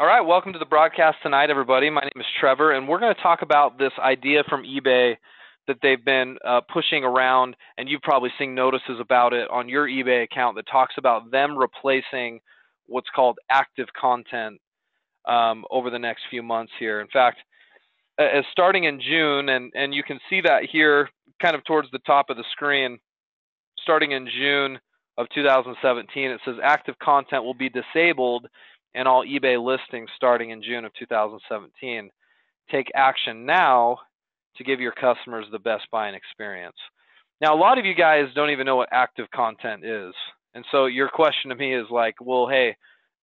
All right, welcome to the broadcast tonight, everybody. My name is Trevor, and we're going to talk about this idea from eBay that they've been pushing around, and you've probably seen notices about it on your eBay account that talks about them replacing what's called active content over the next few months here. In fact, as starting in June, and you can see that here kind of towards the top of the screen, starting in June of 2017, it says active content will be disabled in all eBay listings starting in June of 2017. Take action now to give your customers the best buying experience. Now, a lot of you guys don't even know what active content is. And so your question to me is like, well, hey,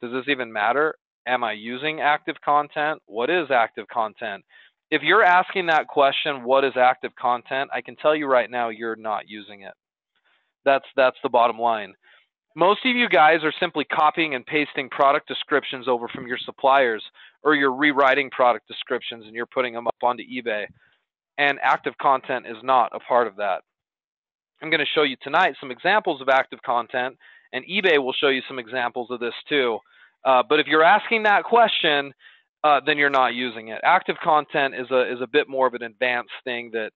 does this even matter? Am I using active content? What is active content? If you're asking that question, what is active content? I can tell you right now, you're not using it. That's the bottom line. Most of you guys are simply copying and pasting product descriptions over from your suppliers, or you're rewriting product descriptions and you're putting them up onto eBay. And active content is not a part of that. I'm going to show you tonight some examples of active content, and eBay will show you some examples of this too. But if you're asking that question, then you're not using it. Active content is a bit more of an advanced thing that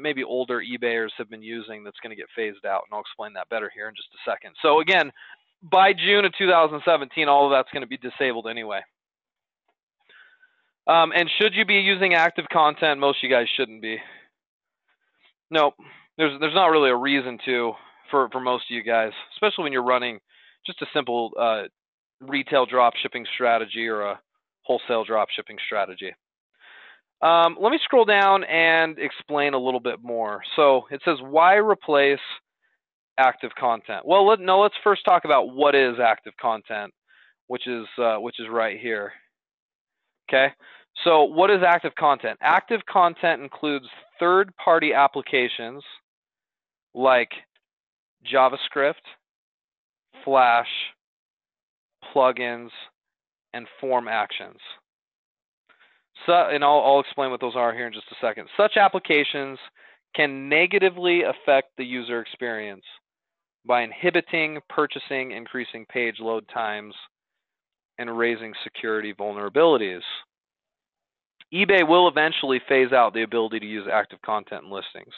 maybe older eBayers have been using that's going to get phased out, and I'll explain that better here in just a second. So again, by June of 2017, all of that's going to be disabled anyway. And should you be using active content? Most of you guys shouldn't be. No, there's not really a reason to for most of you guys, especially when you're running just a simple retail drop shipping strategy or a wholesale drop shipping strategy. Let me scroll down and explain a little bit more. So it says, why replace active content? Well, let's first talk about what is active content, which is right here. Okay, so what is active content? Active content includes third-party applications like JavaScript, Flash, plugins, and form actions. So, and I'll explain what those are here in just a second. Such applications can negatively affect the user experience by inhibiting purchasing, increasing page load times, and raising security vulnerabilities. eBay will eventually phase out the ability to use active content in listings.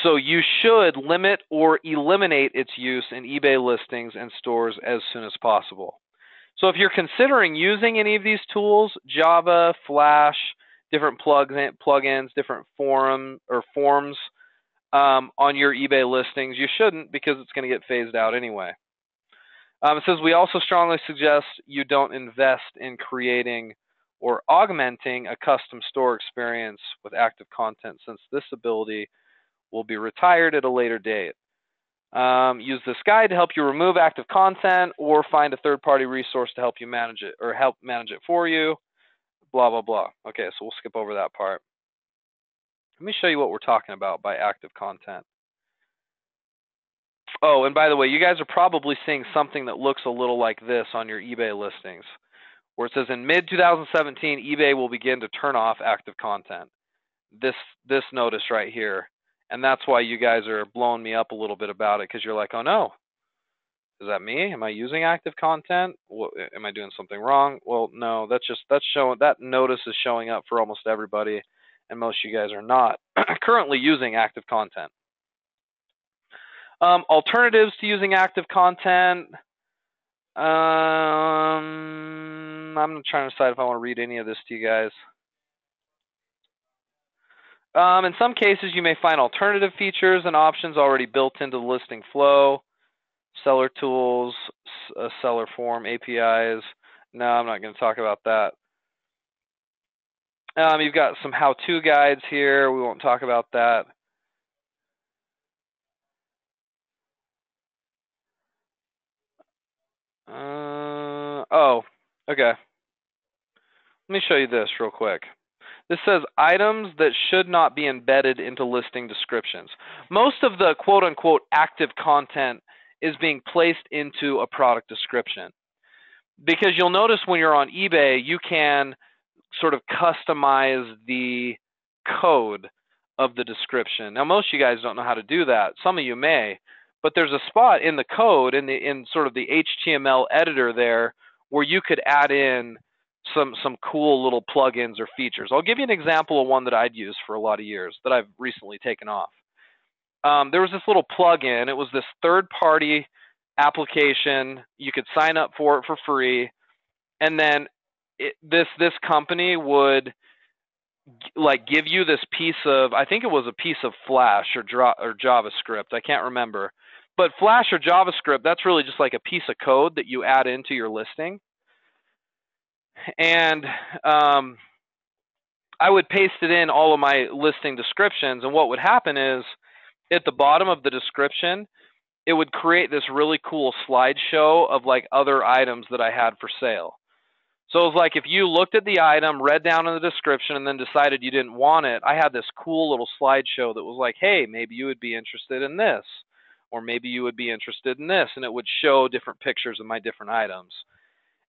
So you should limit or eliminate its use in eBay listings and stores as soon as possible. So if you're considering using any of these tools, Java, Flash, different plugins, different forms on your eBay listings, you shouldn't, because it's going to get phased out anyway. It says we also strongly suggest you don't invest in creating or augmenting a custom store experience with active content, since this ability will be retired at a later date. Use this guide to help you remove active content, or find a third-party resource to help you manage it, or help manage it for you, blah, blah, blah. Okay, so we'll skip over that part. Let me show you what we're talking about by active content. Oh, and by the way, you guys are probably seeing something that looks a little like this on your eBay listings, where it says in mid-2017, eBay will begin to turn off active content. This notice right here. And that's why you guys are blowing me up a little bit about it, because you're like, oh no, is that me? Am I using active content? Am I doing something wrong? Well, no, that's showing, that notice is showing up for almost everybody, and most of you guys are not currently using active content. Alternatives to using active content. I'm trying to decide if I want to read any of this to you guys. In some cases, you may find alternative features and options already built into the listing flow, seller tools, seller form, APIs. No, I'm not going to talk about that. You've got some how-to guides here. We won't talk about that. Oh, okay. Let me show you this real quick. This says items that should not be embedded into listing descriptions. Most of the quote-unquote active content is being placed into a product description. Because you'll notice when you're on eBay, you can sort of customize the code of the description. Now, most of you guys don't know how to do that. Some of you may. But there's a spot in the code, in sort of the HTML editor there, where you could add in some cool little plugins or features. I'll give you an example of one that I'd used for a lot of years that I've recently taken off. There was this little plugin. It was this third-party application. You could sign up for it for free, and then this company would like give you this piece of, I think it was a piece of Flash or JavaScript. I can't remember. But Flash or JavaScript, that's really just like a piece of code that you add into your listing. And I would paste it in all of my listing descriptions, and what would happen is at the bottom of the description, it would create this really cool slideshow of like other items that I had for sale. So it was like if you looked at the item, read down in the description, and then decided you didn't want it, I had this cool little slideshow that was like, hey, maybe you would be interested in this, or maybe you would be interested in this, and it would show different pictures of my different items.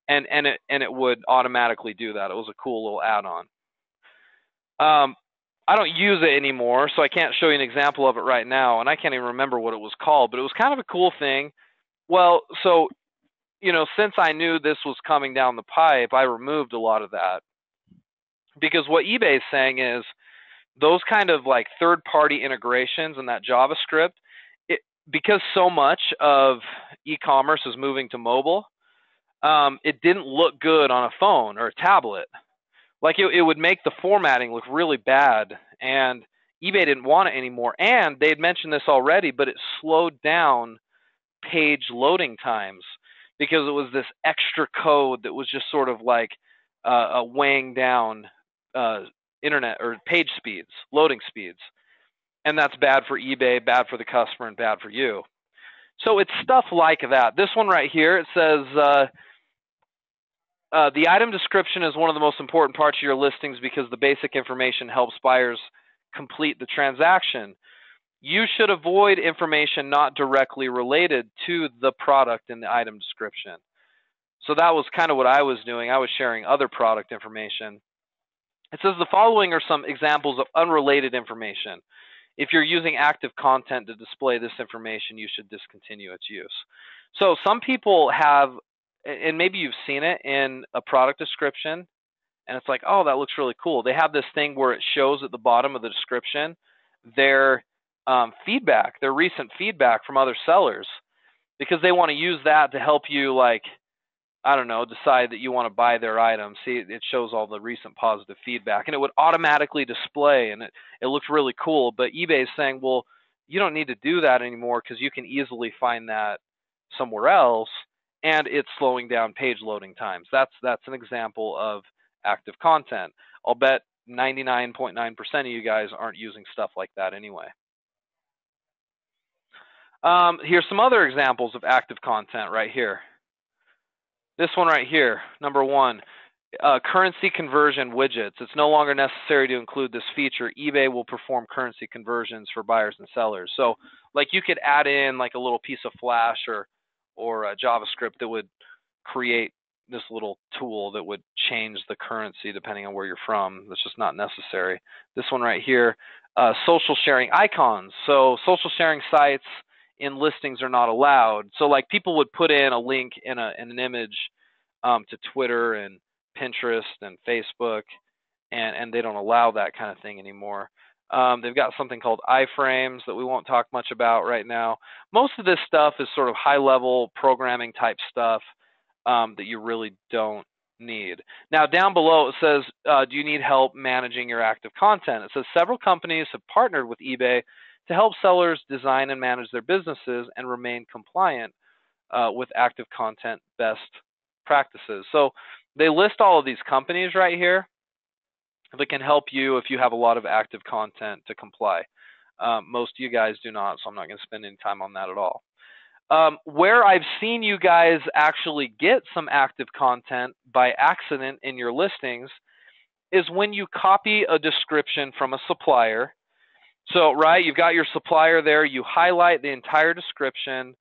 And it would automatically do that. It was a cool little add-on. I don't use it anymore, so I can't show you an example of it right now, and I can't even remember what it was called, but it was kind of a cool thing. Well, so since I knew this was coming down the pipe, I removed a lot of that. Because what eBay is saying is those kind of like third-party integrations and that JavaScript, because so much of e-commerce is moving to mobile, it didn't look good on a phone or a tablet. Like it would make the formatting look really bad, and eBay didn't want it anymore. And they had mentioned this already, but it slowed down page loading times, because it was this extra code that was just sort of like weighing down internet or page speeds, loading speeds. And that's bad for eBay, bad for the customer, and bad for you. So it's stuff like that. This one right here, it says, the item description is one of the most important parts of your listings because the basic information helps buyers complete the transaction. You should avoid information not directly related to the product in the item description. So that was kind of what I was doing. I was sharing other product information. It says the following are some examples of unrelated information. If you're using active content to display this information, you should discontinue its use. So some people have, and maybe you've seen it in a product description, and it's like, oh, that looks really cool. They have this thing where it shows at the bottom of the description their feedback, their recent feedback from other sellers, because they want to use that to help you, like, I don't know, decide that you want to buy their item. See, it shows all the recent positive feedback, and it would automatically display, and it looks really cool. But eBay is saying, well, you don't need to do that anymore because you can easily find that somewhere else, and it's slowing down page loading times. That's an example of active content. I'll bet 99.9% of you guys aren't using stuff like that anyway. Here's some other examples of active content right here. This one right here, number 1, currency conversion widgets. It's no longer necessary to include this feature. eBay will perform currency conversions for buyers and sellers. So, like, you could add in like a little piece of Flash or JavaScript that would create this little tool that would change the currency depending on where you're from. That's just not necessary. This one right here, social sharing icons. So social sharing sites in listings are not allowed. So like people would put in a link in an image to Twitter and Pinterest and Facebook, and they don't allow that kind of thing anymore. They've got something called iframes that we won't talk much about right now. Most of this stuff is sort of high-level programming type stuff that you really don't need. Now, down below it says, do you need help managing your active content? It says several companies have partnered with eBay to help sellers design and manage their businesses and remain compliant with active content best practices. So they list all of these companies right here that can help you if you have a lot of active content to comply. Most of you guys do not, so I'm not going to spend any time on that at all. Where I've seen you guys actually get some active content by accident in your listings is when you copy a description from a supplier. So, right, you've got your supplier there, you highlight the entire description,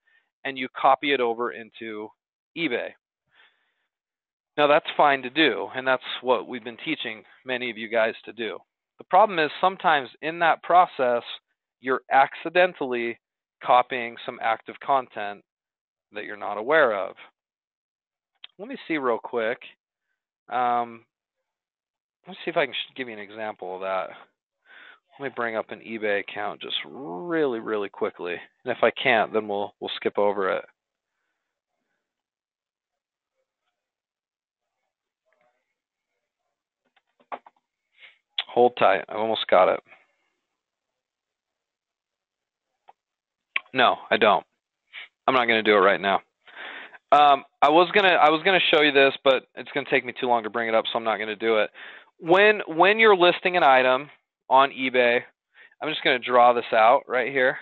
and you copy it over into eBay. Now, that's fine to do, and that's what we've been teaching many of you guys to do. The problem is sometimes in that process, you're accidentally copying some active content that you're not aware of. let me see real quick. Let's see if I can give you an example of that. Let me bring up an eBay account just really, really quickly. And if I can't, then we'll skip over it. Hold tight. I almost got it. No, I don't. I'm not going to do it right now. I was gonna show you this, but it's gonna take me too long to bring it up, so I'm not gonna do it. When you're listing an item on eBay, I'm just gonna draw this out right here.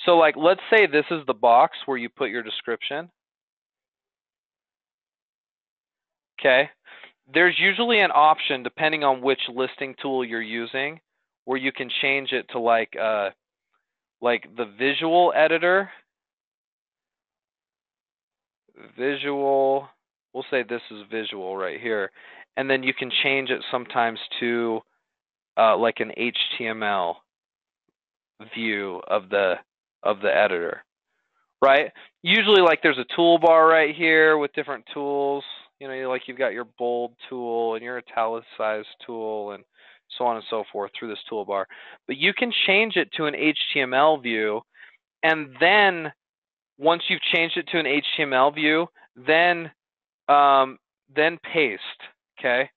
So like, let's say this is the box where you put your description. Okay. There's usually an option, depending on which listing tool you're using, where you can change it to like the visual editor. Visual, we'll say this is visual right here, and then you can change it sometimes to like an HTML view of the editor, right? Usually, like, there's a toolbar right here with different tools. You know, like you've got your bold tool and your italicized tool and so on and so forth through this toolbar. But you can change it to an HTML view, and then once you've changed it to an HTML view, then paste, okay?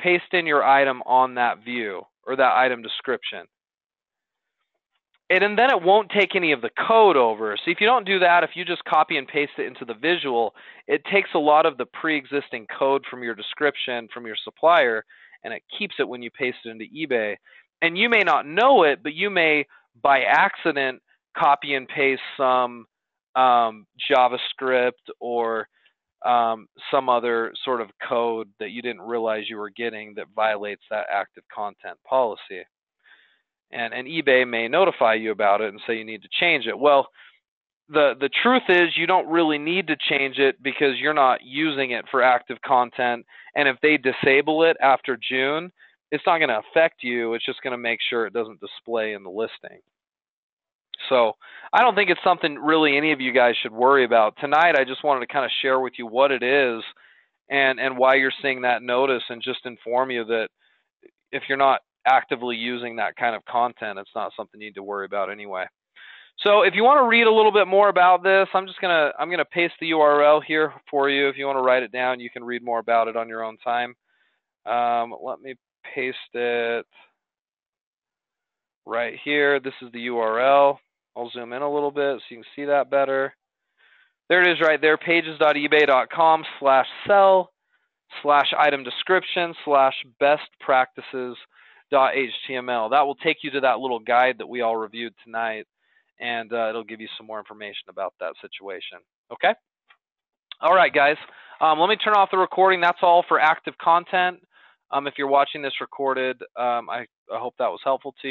Paste in your item on that view or that item description. And then it won't take any of the code over. So if you don't do that, if you just copy and paste it into the visual, it takes a lot of the pre-existing code from your description, from your supplier, and it keeps it when you paste it into eBay. And you may not know it, but you may, by accident, copy and paste some JavaScript or some other sort of code that you didn't realize you were getting that violates that active content policy. And eBay may notify you about it and say you need to change it. Well, the truth is you don't really need to change it because you're not using it for active content. And if they disable it after June, it's not going to affect you. It's just going to make sure it doesn't display in the listing. So I don't think it's something really any of you guys should worry about. Tonight, I just wanted to kind of share with you what it is and why you're seeing that notice, and just inform you that if you're not actively using that kind of content, it's not something you need to worry about anyway. So if you want to read a little bit more about this, I'm gonna paste the URL here for you. If you want to write it down, you can read more about it on your own time. Let me paste it right here. This is the URL. I'll zoom in a little bit so you can see that better. There it is right there, pages.ebay.com/sell/item description/bestpractices.html. That will take you to that little guide that we all reviewed tonight, and it'll give you some more information about that situation. Okay? All right, guys. Let me turn off the recording. That's all for active content. If you're watching this recorded, I hope that was helpful to you.